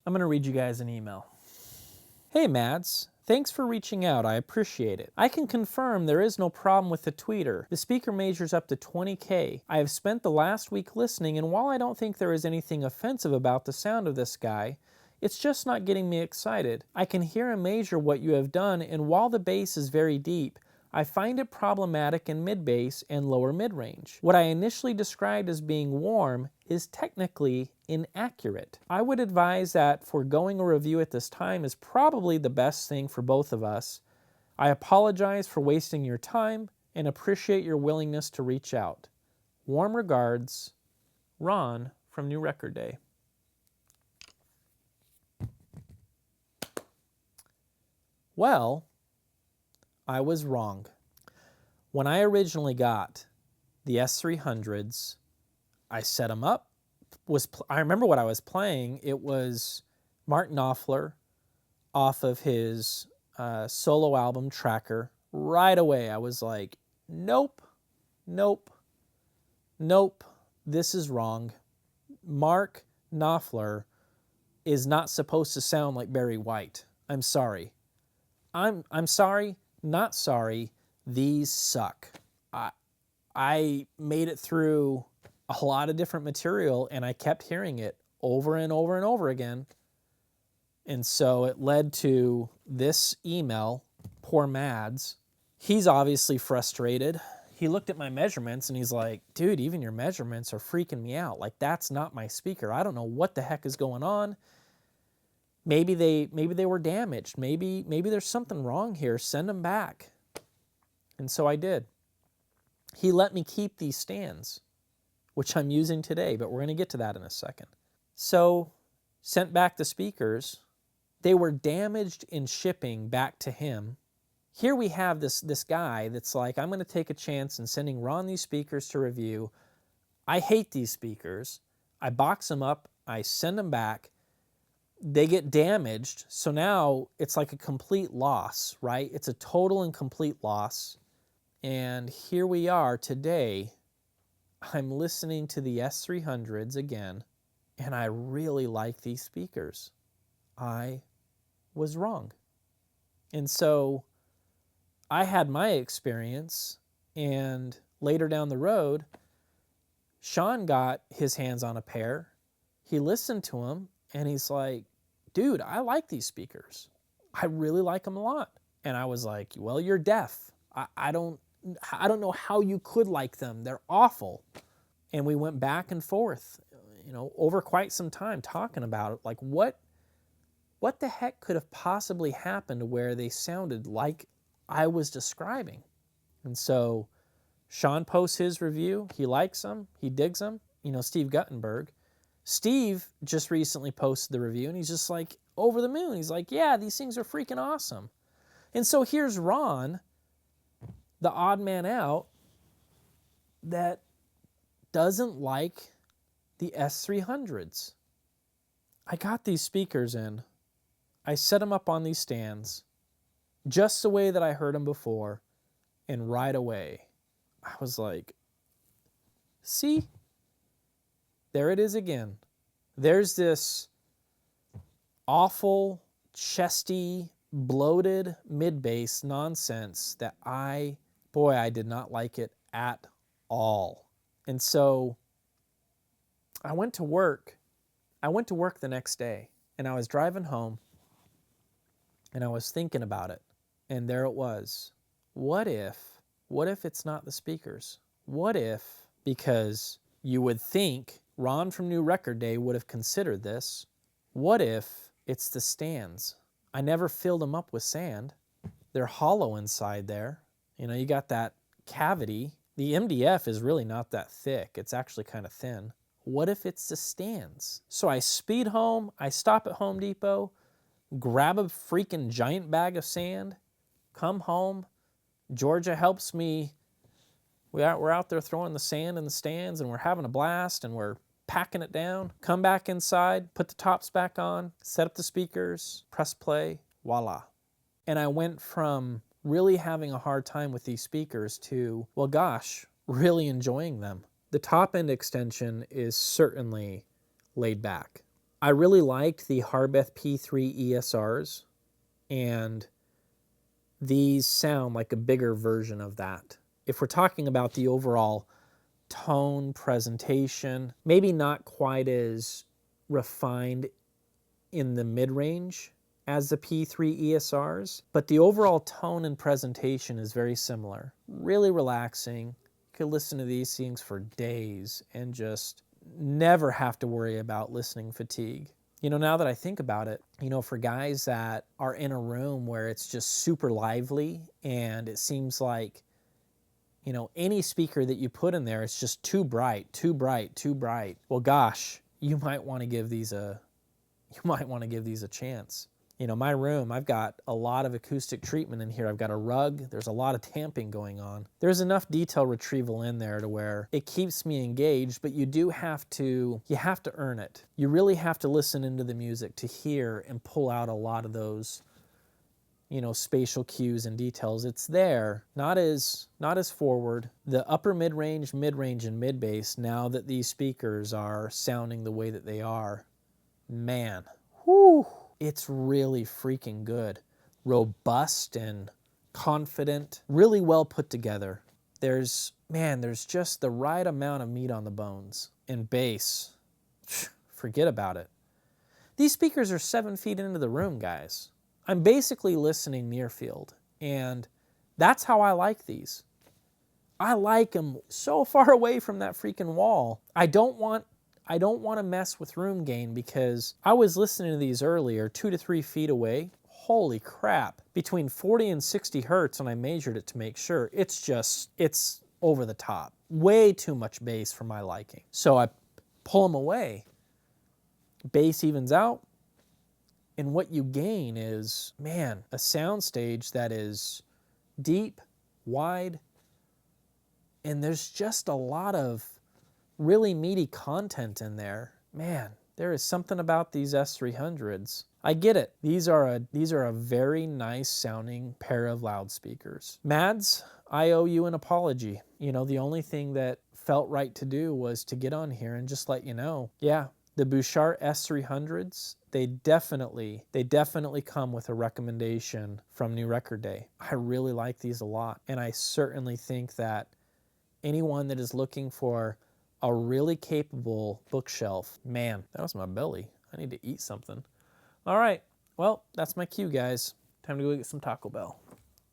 I'm going to read you guys an email. Hey Mads, thanks for reaching out, I appreciate it. I can confirm there is no problem with the tweeter. The speaker measures up to 20K. I have spent the last week listening, and while I don't think there is anything offensive about the sound of this guy, it's just not getting me excited. I can hear and measure what you have done, and while the bass is very deep, I find it problematic in mid-bass and lower mid-range. What I initially described as being warm is technically inaccurate. I would advise that foregoing a review at this time is probably the best thing for both of us. I apologize for wasting your time and appreciate your willingness to reach out. Warm regards, Ron from New Record Day. Well, I was wrong. When I originally got the S300's, I set them up. I remember what I was playing. It was Mark Knopfler off of his solo album Tracker. Right away, I was like, nope, nope, nope, this is wrong. Mark Knopfler is not supposed to sound like Barry White. I'm sorry. I'm sorry, not sorry. These suck. I made it through a lot of different material and I kept hearing it over and over and over again. And so it led to this email, poor Mads. He's obviously frustrated. He looked at my measurements and he's like, dude, even your measurements are freaking me out. Like, that's not my speaker. I don't know what the heck is going on. Maybe they were damaged. Maybe there's something wrong here. Send them back. And so I did. He let me keep these stands, which I'm using today, but we're going to get to that in a second. So, sent back the speakers. They were damaged in shipping back to him. Here we have this guy that's like, I'm going to take a chance in sending Ron these speakers to review. I hate these speakers. I box them up. I send them back. They get damaged, so now it's like a complete loss, right? It's a total and complete loss. And here we are today. I'm listening to the S300's again, and I really like these speakers. I was wrong. And so I had my experience, and later down the road, Sean got his hands on a pair. He listened to them, and he's like, dude, I like these speakers. I really like them a lot. And I was like, well, you're deaf. I don't know how you could like them. They're awful. And we went back and forth, over quite some time talking about it. Like, what the heck could have possibly happened where they sounded like I was describing? And so Sean posts his review. He likes them. He digs them. Steve Guttenberg. Steve just recently posted the review, and he's just like over the moon. He's like, yeah, these things are freaking awesome. And so here's Ron, the odd man out, that doesn't like the S300's. I got these speakers in. I set them up on these stands just the way that I heard them before, and right away, I was like, see? There it is again. There's this awful, chesty, bloated mid-bass nonsense that I did not like it at all. And so I went to work. I went to work the next day, and I was driving home, and I was thinking about it, and there it was. What if it's not the speakers? What if, because you would think Ron from New Record Day would have considered this, what if it's the stands? I never filled them up with sand. They're hollow inside there. You got that cavity. The MDF is really not that thick. It's actually kind of thin. What if it's the stands? So I speed home. I stop at Home Depot, grab a freaking giant bag of sand, come home. Georgia helps me. We're out there throwing the sand in the stands, and we're having a blast, and we're packing it down. Come back inside, put the tops back on, set up the speakers, press play, voila. And I went from really having a hard time with these speakers to, well, gosh, really enjoying them. The top end extension is certainly laid back. I really liked the Harbeth P3 ESRs, and these sound like a bigger version of that. If we're talking about the overall tone, presentation, maybe not quite as refined in the mid-range as the P3 ESRs, but the overall tone and presentation is very similar. Really relaxing. You could listen to these things for days and just never have to worry about listening fatigue. You know, now that I think about it, you know, for guys that are in a room where it's just super lively and it seems like, you know, any speaker that you put in there, it's just too bright, too bright, too bright. Well, gosh, you might want to give these a chance. You know, my room, I've got a lot of acoustic treatment in here. I've got a rug. There's a lot of tamping going on. There's enough detail retrieval in there to where it keeps me engaged, but you have to earn it. You really have to listen into the music to hear and pull out a lot of those, you know, spatial cues and details. It's there, not as forward. The upper mid-range, and mid-bass, now that these speakers are sounding the way that they are, man, whoo, it's really freaking good. Robust and confident, really well put together. There's just the right amount of meat on the bones. And bass, forget about it. These speakers are 7 feet into the room, guys. I'm basically listening near field, and that's how I like these. I like them so far away from that freaking wall. I don't want to mess with room gain, because I was listening to these earlier, 2 to 3 feet away. Holy crap. Between 40 and 60 hertz, and I measured it to make sure. It's over the top. Way too much bass for my liking. So I pull them away. Bass evens out. And what you gain is, man, a soundstage that is deep, wide, and there's just a lot of really meaty content in there. Man, there is something about these S300's. I get it. These are a very nice sounding pair of loudspeakers. Mads, I owe you an apology. You know, the only thing that felt right to do was to get on here and just let you know, yeah, the Buchardt S300's, they definitely come with a recommendation from New Record Day. I really like these a lot, and I certainly think that anyone that is looking for a really capable bookshelf, man, that was my belly. I need to eat something. All right, well, that's my cue, guys. Time to go get some Taco Bell.